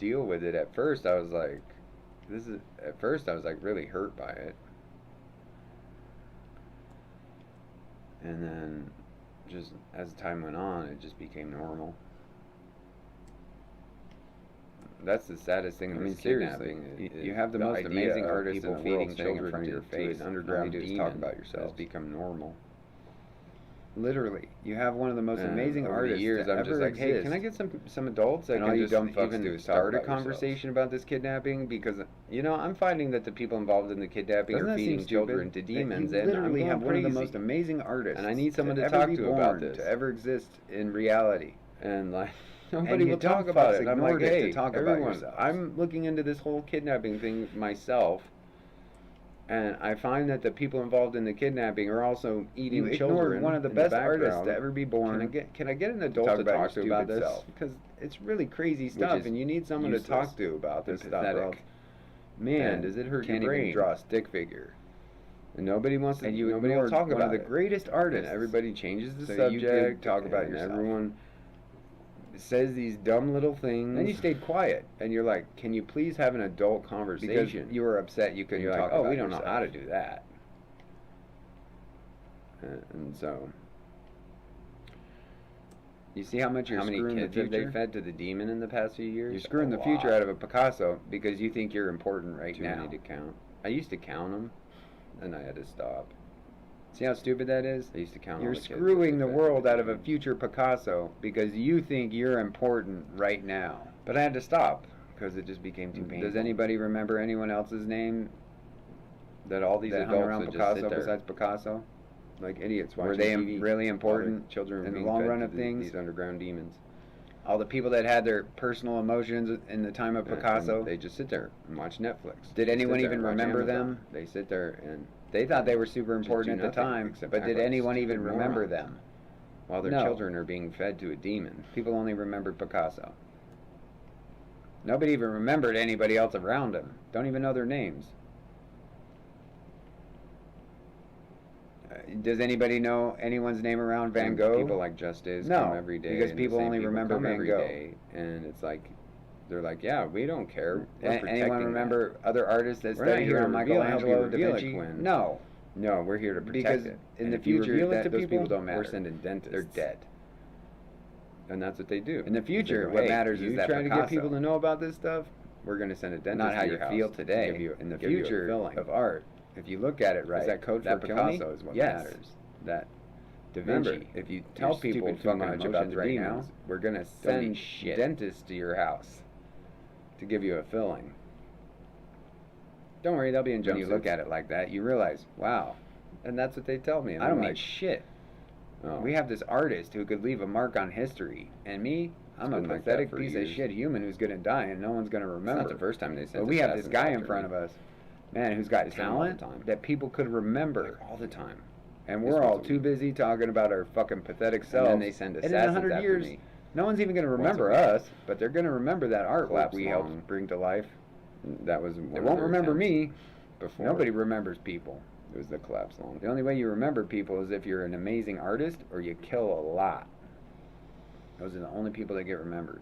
deal with it. At first, I was like, really hurt by it. And then, just as time went on, it just became normal. That's the saddest thing. I mean, seriously, you have the most amazing artists in the world feeding children in your face. An underground demon. Talk about yourself. It's become normal. Literally, you have one of the most amazing artists. Years, I'm just like, hey, can I get some adults that can just even start a conversation about this kidnapping? Because I'm finding that the people involved in the kidnapping are feeding children to demons, and literally have one of the most amazing artists. And I need someone to talk to about this, to ever exist in reality. And like, nobody will talk about it. And I'm like, hey, everyone, I'm looking into this whole kidnapping thing myself. And I find that the people involved in the kidnapping are also eating children. One of the best artists to ever be born. Can I get an adult to talk to about this? Because it's really crazy stuff, and you need someone to talk to about this stuff. Man, does it hurt your brain? Can't even draw a stick figure. And nobody wants to. And nobody will talk about one of the greatest artists. And everybody changes the subject. Talk about yourself. Everyone says these dumb little things. Then you stayed quiet, and you're like, "Can you please have an adult conversation?" Because you were upset you couldn't talk about. Oh, we don't know how to do that. And so, you see how many kids have they fed to the demon in the past few years? You're screwing the future out of a Picasso because you think you're important right now. Too many to count. I used to count them, and I had to stop. See how stupid that is? I used to count. You're screwing the world out of a future Picasso because you think you're important right now. But I had to stop because it just became too painful. Does anybody remember anyone else's name that all these adults around Picasso besides Picasso? Like idiots. Were they really important? Children in the long run of things. These underground demons. All the people that had their personal emotions in the time of Picasso. They just sit there and watch Netflix. Did anyone even remember them? They sit there and. They thought they were super important at the time, but did anyone even remember them? While their children are being fed to a demon. People only remembered Picasso. Nobody even remembered anybody else around him. Don't even know their names. Does anybody know anyone's name around Van Gogh? People like Justice come every day. Because people only remember Van Gogh. And it's like, they're like, yeah, we don't care. Anyone remember other artists that study here on Michelangelo, Da Vinci? No. No, we're here to protect it. In the future, those people don't matter. We're sending dentists. They're dead. And that's what they do. In the future, what matters is that trying to get people to know about this stuff, we're going to send a dentist to your house. Not how you feel today. In the future of art, if you look at it right, is that code for Picasso is what matters. That Da Vinci. If you tell people too much about the demons, we're going to send dentists to your house to give you a filling. Don't worry, they'll be in jumpsuits. When you look at it like that, you realize, wow. And that's what they tell me. I don't mean shit. Oh. We have this artist who could leave a mark on history. And me, I'm a pathetic piece of shit human who's going to die and no one's going to remember. It's not the first time they said. But we have this guy in front of us, man, who's got talent that people could remember all the time. And we're all too busy talking about our fucking pathetic selves. And then they send assassins after 100 years, me. No one's even going to remember us, but they're going to remember that artwork we helped bring to life. That was. They won't remember me. Before. Nobody remembers people. It was the collapse long. The only way you remember people is if you're an amazing artist or you kill a lot. Those are the only people that get remembered.